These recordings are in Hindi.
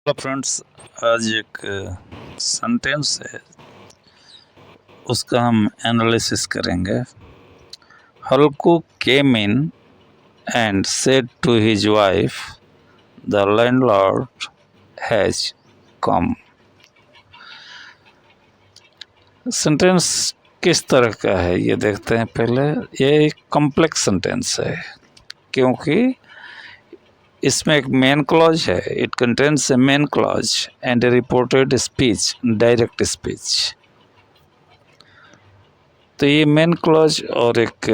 हेलो फ्रेंड्स, आज एक सेंटेंस है, उसका हम एनालिसिस करेंगे। Halku came in and said to his wife, the landlord has come. Sentence किस तरह का है ये देखते हैं। पहले ये एक कॉम्प्लेक्स सेंटेंस है क्योंकि इसमें एक मेन क्लॉज है। It contains A main clause and A reported speech, direct speech. तो ये मेन क्लॉज और एक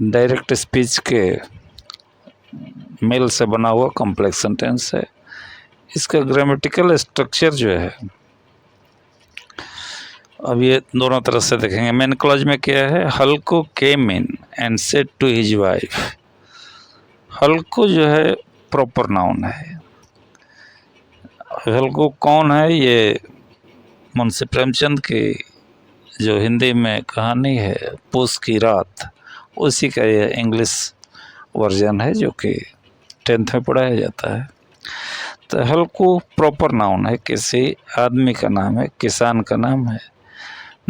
डायरेक्ट स्पीच के मेल से बना हुआ कॉम्प्लेक्स सेंटेंस है। इसका ग्रामेटिकल स्ट्रक्चर जो है, अब ये दोनों तरह से देखेंगे। मेन क्लॉज में क्या है? Halku came in and said to his wife. Halku जो है प्रॉपर नाउन है। हल्को कौन है? ये मुंशी प्रेमचंद की जो हिंदी में कहानी है पूस की रात, उसी का ये इंग्लिश वर्जन है जो कि 10th में पढ़ाया जाता है। तो हल्को प्रॉपर नाउन है, किसी आदमी का नाम है, किसान का नाम है,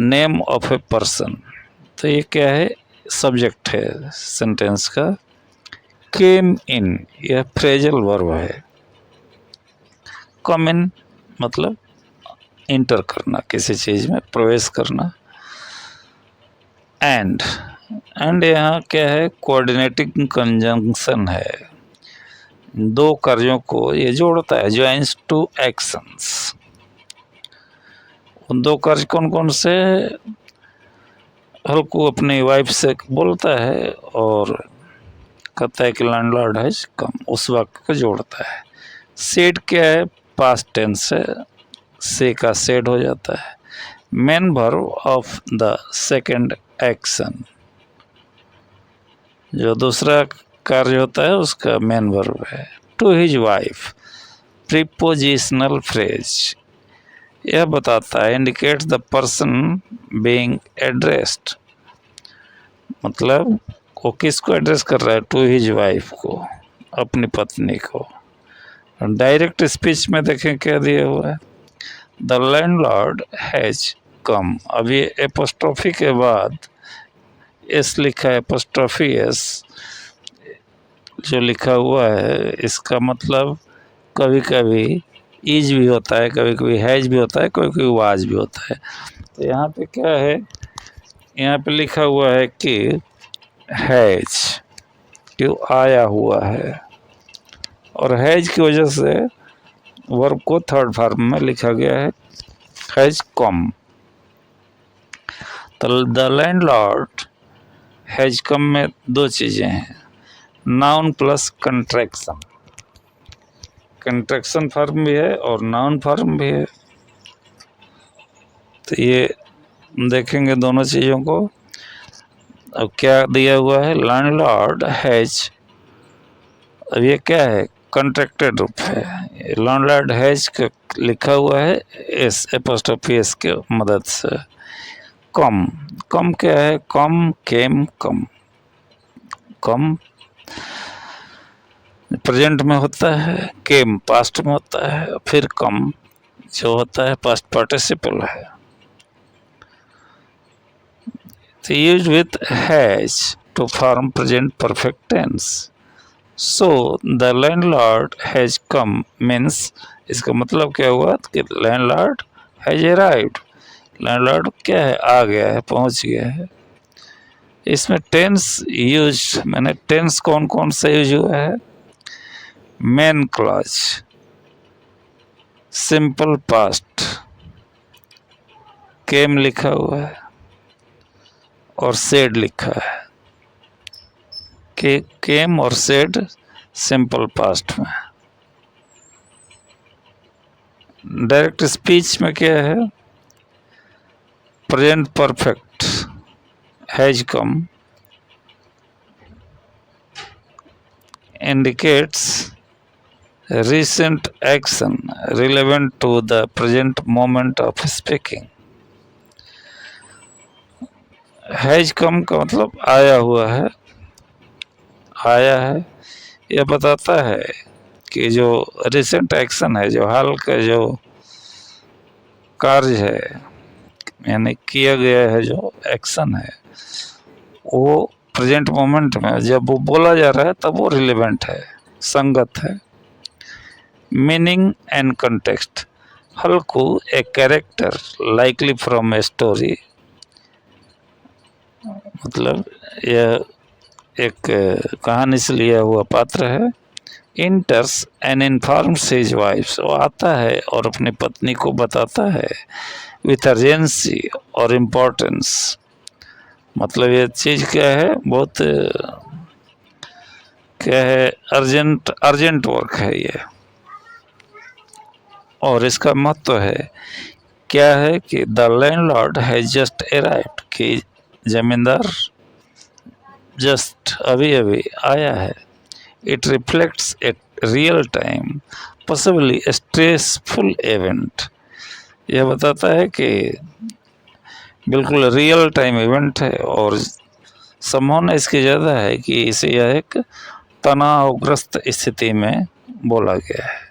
नेम ऑफ ए पर्सन। तो ये क्या है? सब्जेक्ट है सेंटेंस का। केम इन यह फ्रेजल वर्ब है। कम इन मतलब इंटर करना, किसी चीज़ में प्रवेश करना। एंड यहाँ क्या है? कोऑर्डिनेटिंग कंजंक्शन है, दो कार्यों को ये जोड़ता है। Joins two actions. दो कार्य कौन कौन से? हल्को अपनी वाइफ से बोलता है और कहता है कि लैंडलॉर्ड है कम, उस वाक्य को जोड़ता है। सेड क्या है? पास्ट टेंस है, से का सेड हो जाता है। Main verb of the second action, जो दूसरा कार्य होता है उसका मेन वर्ब है। To his wife, prepositional phrase, यह बताता है, indicates the person being addressed, मतलब वो किसको एड्रेस कर रहा है? टू हिज वाइफ को, अपनी पत्नी को। डायरेक्ट स्पीच में देखें क्या दिया हुआ है? द लैंडलॉर्ड हैज कम। अब ये एपोस्ट्रोफी के बाद एस लिखा है, एपोस्ट्रोफी एस जो लिखा हुआ है, इसका मतलब कभी कभी इज भी होता है, कभी कभी हैज भी होता है, कभी कभी वाज भी होता है। तो यहाँ पे क्या है? यहाँ पे लिखा हुआ है कि हैज, क्यों आया हुआ है, और हैज की वजह से वर्ब को थर्ड फॉर्म में लिखा गया है, हैज कम। तो द लैंडलॉर्ड हैज कम में दो चीज़ें हैं, noun plus contraction. Contraction form भी है और नाउन फॉर्म भी है। तो ये देखेंगे दोनों चीज़ों को। अब क्या दिया हुआ है? लैंडलॉर्ड हैज, अब ये क्या है? कॉन्ट्रैक्टेड रूप है। लैंडलॉर्ड हैज लिखा हुआ है एस, एपोस्ट्रोफी एस के मदद से। कम, कम क्या है? कम, केम, कम। कम प्रेजेंट में होता है, केम पास्ट में होता है, फिर कम जो होता है पास्ट पार्टिसिपल है। तो use with has to form present perfect tense. So the landlord has come means, इसका मतलब क्या हुआ कि लैंडलॉर्ड हैज अराइव्ड। लैंडलॉर्ड क्या है? आ गया है, पहुंच गया है। इसमें टेंस यूज, मैंने टेंस कौन कौन सा यूज हुआ है? मेन क्लॉज, सिंपल पास्ट, केम लिखा हुआ है और सेड लिखा है कि केम और सेड सिंपल पास्ट में। डायरेक्ट स्पीच में क्या है? Present perfect, has come, indicates recent action relevant to the present moment of speaking. Has come का मतलब आया हुआ है, आया है। यह बताता है कि जो रिसेंट एक्शन है, जो हाल का जो कार्य है, यानी किया गया है जो एक्शन है, वो प्रेजेंट मोमेंट में जब वो बोला जा रहा है तब वो रिलेवेंट है, संगत है। Meaning and context. Halku a character likely from a story, मतलब यह एक कहानी से लिया हुआ पात्र है। इंटर्स एंड इन्फॉर्म्स हिज वाइफ, वो आता है और अपनी पत्नी को बताता है विथ अर्जेंसी और इम्पोर्टेंस, मतलब ये चीज़ क्या है, बहुत क्या है, अर्जेंट वर्क है ये। और इसका महत्व है क्या है कि the landlord has just arrived, कि जमींदार जस्ट अभी अभी आया है। It reflects a real time possibly stressful event, यह बताता है कि बिल्कुल रियल टाइम इवेंट है और संभावना इसकी ज़्यादा है कि इसे यह एक तनावग्रस्त स्थिति में बोला गया है।